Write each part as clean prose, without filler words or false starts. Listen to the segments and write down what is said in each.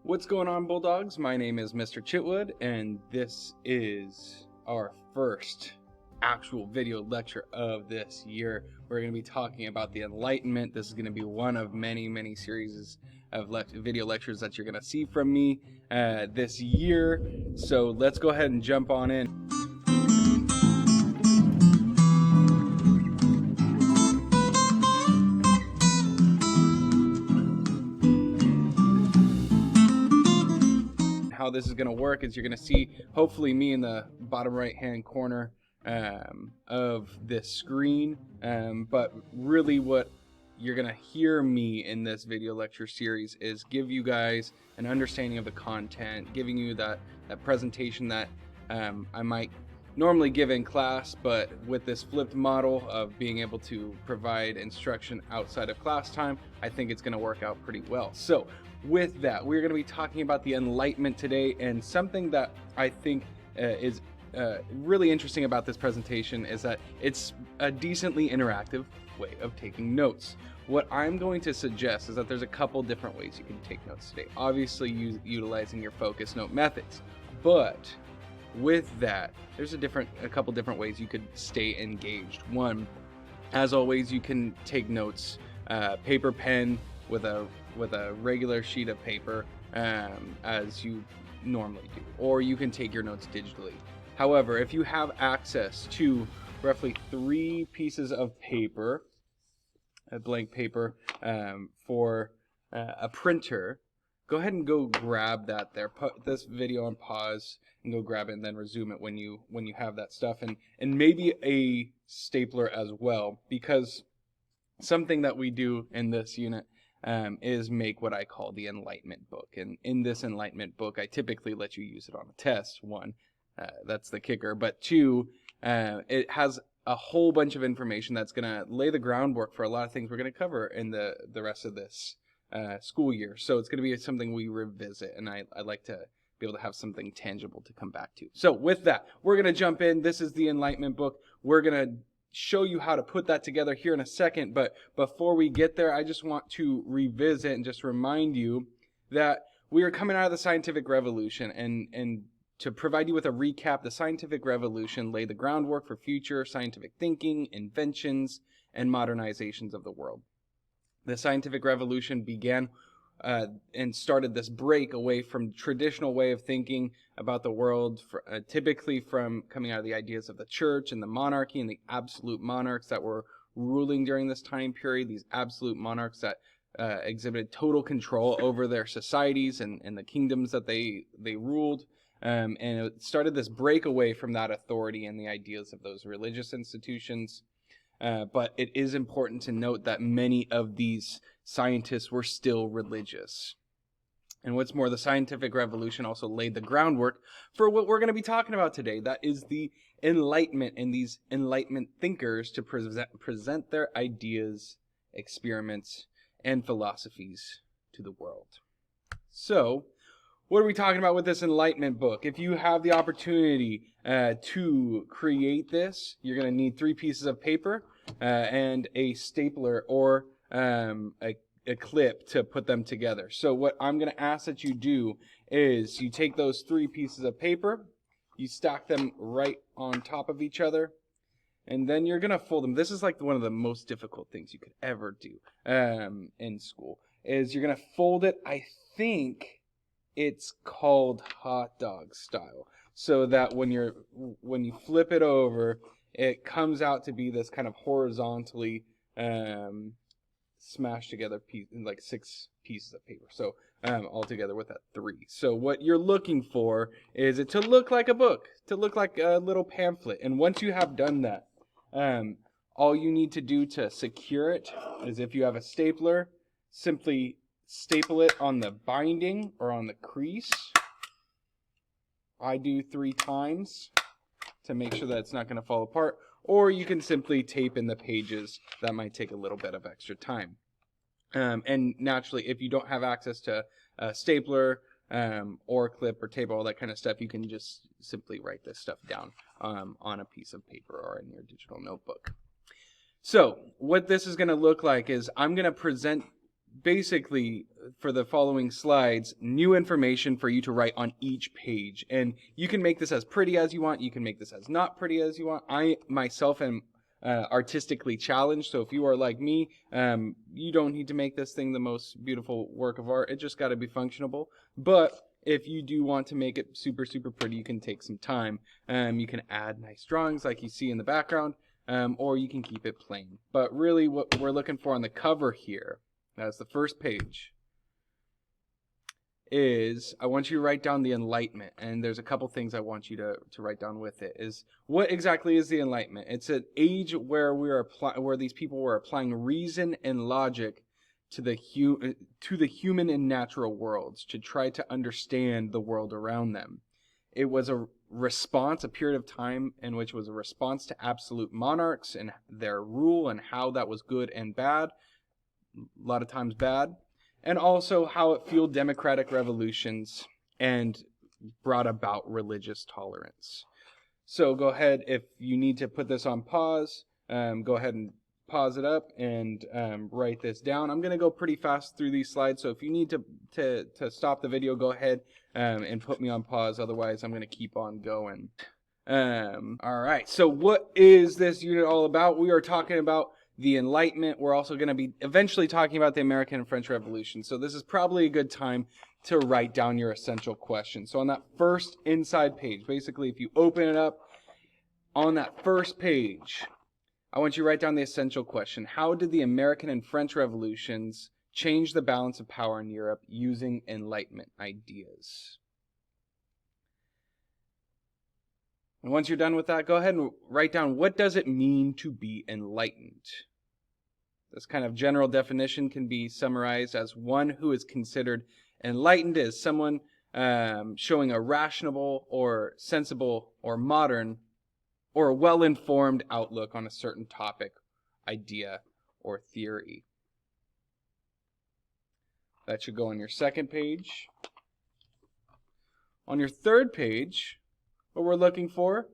What's going on, Bulldogs? My name is Mr. Chitwood, and this is our first actual video lecture of this year. We're going to be talking about the Enlightenment. This is going to be one of many series of video lectures that you're going to see from me this year. So let's go ahead and jump on in. How this is going to work is you're going to see hopefully me in the bottom right hand corner of this screen, but really what you're going to hear me in this video lecture series is give you guys an understanding of the content, giving you that presentation that I might normally give in class, but with this flipped model of being able to provide instruction outside of class time, I think it's going to work out pretty well. So with that, we're going to be talking about the Enlightenment today, and something that I think is really interesting about this presentation is that it's a decently interactive way of taking notes. What I'm going to suggest is that there's a couple different ways you can take notes today. Obviously, utilizing your focus note methods, but with that, there's a couple different ways you could stay engaged. One, as always, you can take notes, paper, pen, with a regular sheet of paper, as you normally do, or you can take your notes digitally. However, if you have access to roughly 3 pieces of paper, a blank paper, for a printer, go ahead and go grab that there. Put this video on pause and go grab it, and then resume it when you have that stuff, and maybe a stapler as well, because something that we do in this unit is make what I call the Enlightenment Book. And in this Enlightenment Book, I typically let you use it on a test. 1, that's the kicker. But 2, it has a whole bunch of information that's going to lay the groundwork for a lot of things we're going to cover in the rest of this school year. So it's going to be something we revisit, and I like to be able to have something tangible to come back to. So with that, we're going to jump in. This is the Enlightenment Book. We're going to show you how to put that together here in a second, but before we get there, I just want to revisit and just remind you that we are coming out of the scientific revolution, and to provide you with a recap, the scientific revolution laid the groundwork for future scientific thinking, inventions, and modernizations of the world. The scientific revolution began and started this break away from traditional way of thinking about the world, typically from coming out of the ideas of the church and the monarchy and the absolute monarchs that were ruling during this time period, these absolute monarchs that exhibited total control over their societies and the kingdoms that they ruled. And it started this break away from that authority and the ideas of those religious institutions. But it is important to note that many of these scientists were still religious. And what's more, the scientific revolution also laid the groundwork for what we're going to be talking about today. That is the Enlightenment and these Enlightenment thinkers to present their ideas, experiments, and philosophies to the world. So, what are we talking about with this Enlightenment book? If you have the opportunity to create this, you're going to need 3 pieces of paper and a stapler or a clip to put them together. So what I'm going to ask that you do is you take those 3 pieces of paper, you stack them right on top of each other, and then you're going to fold them. This is like one of the most difficult things you could ever do in school, is you're going to fold it, I think it's called hot dog style, so that when you flip it over, it comes out to be this kind of horizontally smashed together piece, like 6 pieces of paper. So all together with that 3. So what you're looking for is it to look like a book, to look like a little pamphlet. And once you have done that, all you need to do to secure it is, if you have a stapler, simply staple it on the binding or on the crease. I do 3 times to make sure that it's not going to fall apart, or you can simply tape in the pages. That might take a little bit of extra time. And naturally, if you don't have access to a stapler or clip or tape, all that kind of stuff, you can just simply write this stuff down on a piece of paper or in your digital notebook. So what this is going to look like is I'm going to present basically, for the following slides, new information for you to write on each page. And you can make this as pretty as you want. You can make this as not pretty as you want. I myself am artistically challenged. So if you are like me, you don't need to make this thing the most beautiful work of art. It just got to be functionable. But if you do want to make it super, super pretty, you can take some time. You can add nice drawings like you see in the background, or you can keep it plain. But really what we're looking for on the cover here, that's the first page, is I want you to write down the Enlightenment. And there's a couple things I want you to write down with it. Is what exactly is the Enlightenment? It's an age where where these people were applying reason and logic to the human and natural worlds to try to understand the world around them. It was a period of time in which was a response to absolute monarchs and their rule and how that was good and bad, a lot of times bad, and also how it fueled democratic revolutions and brought about religious tolerance. So go ahead, if you need to put this on pause, go ahead and pause it up and write this down. I'm going to go pretty fast through these slides, so if you need to stop the video, go ahead and put me on pause. Otherwise, I'm going to keep on going. All right, so what is this unit all about? We are talking about the Enlightenment. We're also going to be eventually talking about the American and French Revolution. So this is probably a good time to write down your essential questions. So on that first inside page, basically if you open it up, on that first page, I want you to write down the essential question. How did the American and French revolutions change the balance of power in Europe using Enlightenment ideas? And once you're done with that, go ahead and write down, what does it mean to be enlightened? This kind of general definition can be summarized as one who is considered enlightened as someone showing a rational or sensible or modern or a well-informed outlook on a certain topic, idea, or theory. That should go on your second page. On your third page, what we're looking for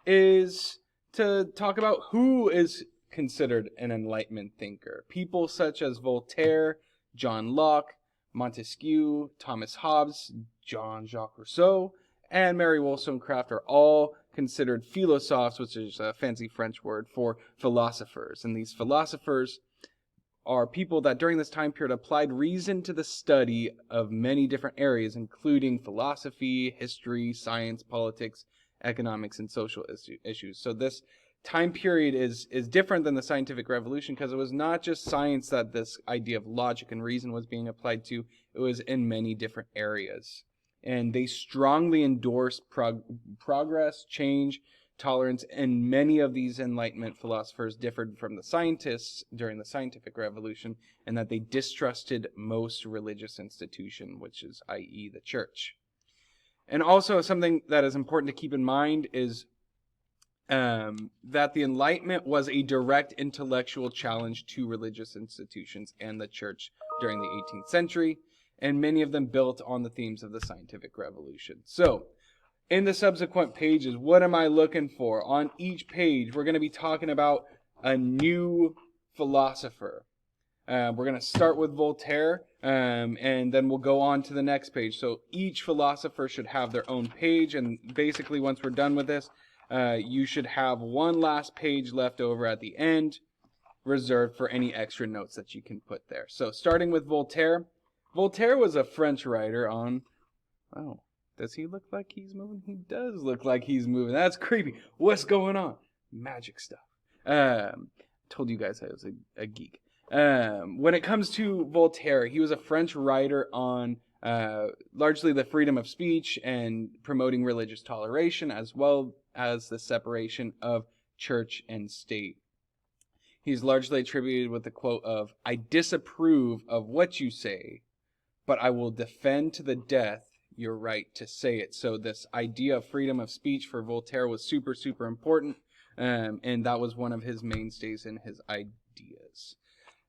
is to talk about who is considered an Enlightenment thinker. People such as Voltaire, John Locke, Montesquieu, Thomas Hobbes, JeanJacques Rousseau, and Mary Wollstonecraft are all considered philosophers, which is a fancy French word for philosophers. And these philosophers are people that during this time period applied reason to the study of many different areas, including philosophy, history, science, politics, economics, and social issues. So this time period is different than the scientific revolution because it was not just science that this idea of logic and reason was being applied to. It was in many different areas. And they strongly endorsed progress, change, tolerance, and many of these Enlightenment philosophers differed from the scientists during the scientific revolution, and that they distrusted most religious institution, which is i.e. the church. And also something that is important to keep in mind is that the Enlightenment was a direct intellectual challenge to religious institutions and the church during the 18th century, and many of them built on the themes of the scientific revolution. So, in the subsequent pages, what am I looking for? On each page, we're going to be talking about a new philosopher. We're going to start with Voltaire, and then we'll go on to the next page. So each philosopher should have their own page, and basically once we're done with this, you should have one last page left over at the end, reserved for any extra notes that you can put there. So starting with Voltaire. Voltaire was a French writer on... Oh, does he look like he's moving? He does look like he's moving. That's creepy. What's going on? Magic stuff. Told you guys I was a geek. When it comes to Voltaire, he was a French writer on largely the freedom of speech and promoting religious toleration, as well as the separation of church and state. He's largely attributed with the quote of, "I disapprove of what you say, but I will defend to the death your right to say it." So this idea of freedom of speech for Voltaire was super, super important, and that was one of his mainstays in his ideas.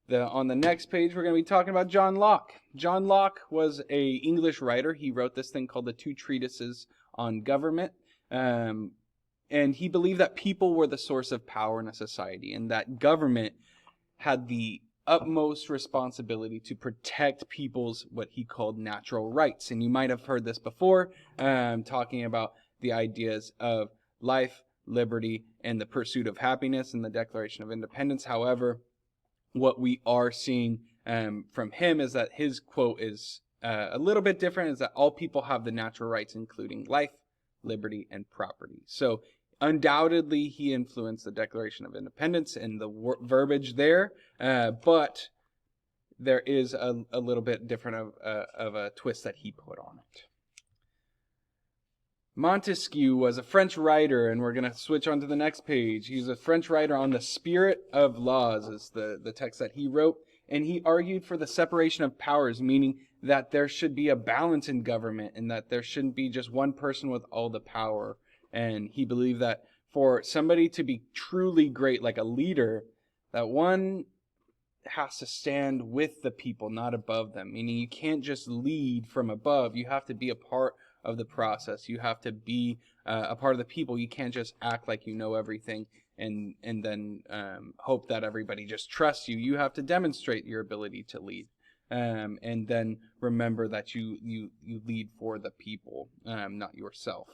On the next page, we're going to be talking about John Locke. John Locke was an English writer. He wrote this thing called the Two Treatises on Government, and he believed that people were the source of power in a society, and that government had the utmost responsibility to protect people's what he called natural rights. And you might have heard this before, talking about the ideas of life, liberty, and the pursuit of happiness in the Declaration of Independence. However, what we are seeing from him is that his quote is a little bit different, is that all people have the natural rights, including life, liberty, and property. So undoubtedly, he influenced the Declaration of Independence and the verbiage there, but there is a little bit different of a twist that he put on it. Montesquieu was a French writer, and we're going to switch on to the next page. He's a French writer on the spirit of laws, is the text that he wrote, and he argued for the separation of powers, meaning that there should be a balance in government and that there shouldn't be just one person with all the power. And he believed that for somebody to be truly great, like a leader, that one has to stand with the people, not above them. Meaning you can't just lead from above. You have to be a part of the process. You have to be a part of the people. You can't just act like you know everything and then hope that everybody just trusts you. You have to demonstrate your ability to lead. And then remember that you lead for the people, not yourself.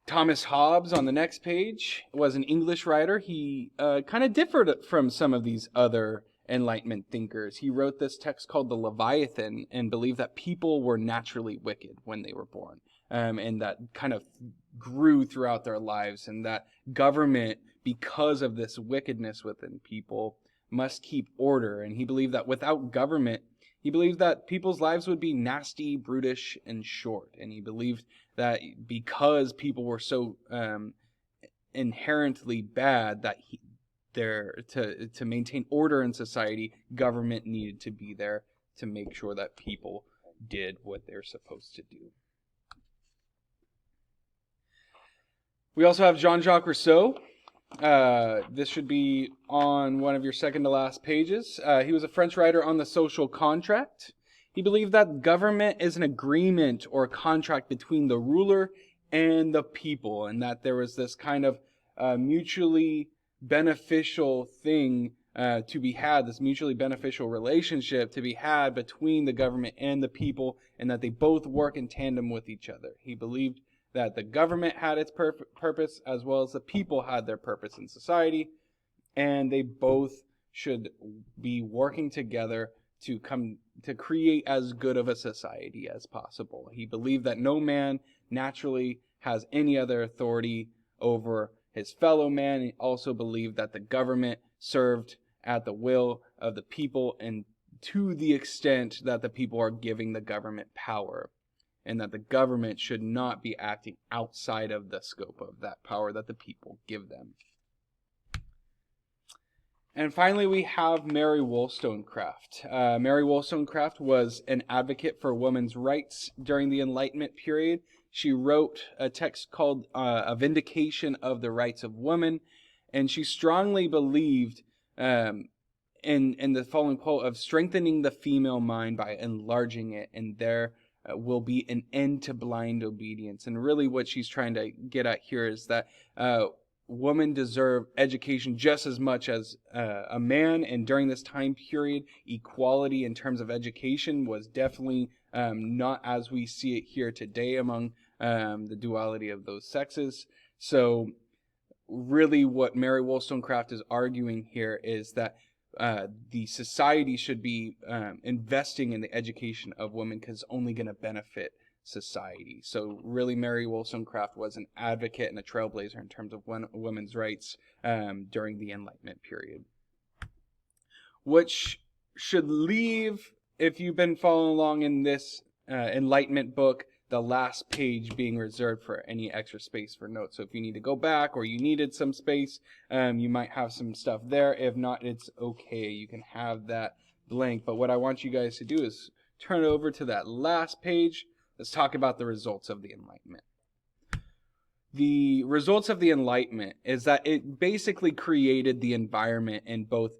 Thomas Hobbes, on the next page, was an English writer. He kind of differed from some of these other Enlightenment thinkers. He wrote this text called the Leviathan and believed that people were naturally wicked when they were born, and that kind of grew throughout their lives, and that government, because of this wickedness within people, must keep order. And he believed that without government, he believed that people's lives would be nasty, brutish, and short. And he believed that because people were so inherently bad, that to maintain order in society, government needed to be there to make sure that people did what they're supposed to do. We also have JeanJacques Rousseau. This should be on one of your second to last pages. He was a French writer on the social contract. He believed that government is an agreement or a contract between the ruler and the people, and that there was this kind of mutually beneficial thing to be had, this mutually beneficial relationship to be had between the government and the people, and that they both work in tandem with each other. He believed that the government had its purpose as well as the people had their purpose in society, and they both should be working together to create as good of a society as possible. He believed that no man naturally has any other authority over his fellow man. He also believed that the government served at the will of the people and to the extent that the people are giving the government power, and that the government should not be acting outside of the scope of that power that the people give them. And finally, we have Mary Wollstonecraft. Mary Wollstonecraft was an advocate for women's rights during the Enlightenment period. She wrote a text called A Vindication of the Rights of Women, and she strongly believed in the following quote of strengthening the female mind by enlarging it, and there will be an end to blind obedience. And really what she's trying to get at here is that women deserve education just as much as a man, and during this time period, equality in terms of education was definitely not as we see it here today among the duality of those sexes. So really what Mary Wollstonecraft is arguing here is that the society should be investing in the education of women because it's only going to benefit society. So really Mary Wollstonecraft was an advocate and a trailblazer in terms of women's rights during the Enlightenment period. Which should leave, if you've been following along in this Enlightenment book, the last page being reserved for any extra space for notes. So if you need to go back or you needed some space, you might have some stuff there. If not, it's okay. You can have that blank. But what I want you guys to do is turn it over to that last page. Let's talk about the results of the Enlightenment. The results of the Enlightenment is that it basically created the environment in both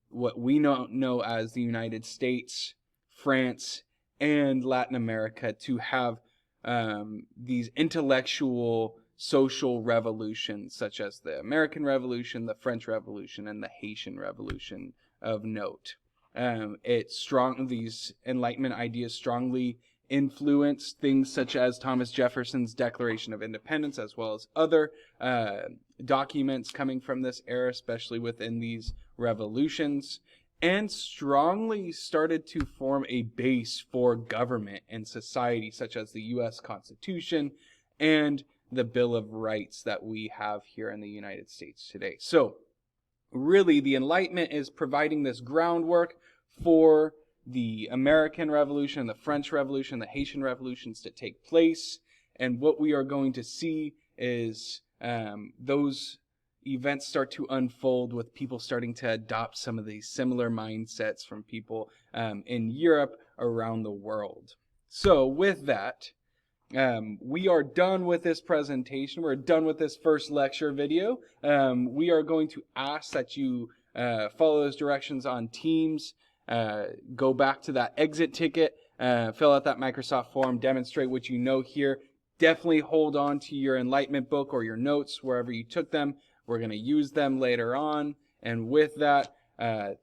what we know as the United States, France, and Latin America to have these intellectual social revolutions, such as the American Revolution, the French Revolution, and the Haitian Revolution of note. These Enlightenment ideas strongly influenced things such as Thomas Jefferson's Declaration of Independence, as well as other documents coming from this era, especially within these revolutions, and strongly started to form a base for government and society, such as the U.S. Constitution and the Bill of Rights that we have here in the United States today. So really, the Enlightenment is providing this groundwork for the American Revolution, the French Revolution, the Haitian Revolutions to take place. And what we are going to see is those events start to unfold with people starting to adopt some of these similar mindsets from people in Europe around the world. So with that, we are done with this presentation. We're done with this first lecture video. We are going to ask that you follow those directions on Teams. Go back to that exit ticket, fill out that Microsoft form, demonstrate what you know here. Definitely hold on to your Enlightenment book or your notes wherever you took them. We're going to use them later on. And with that,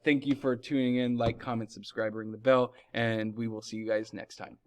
thank you for tuning in. Like, comment, subscribe, ring the bell, and we will see you guys next time.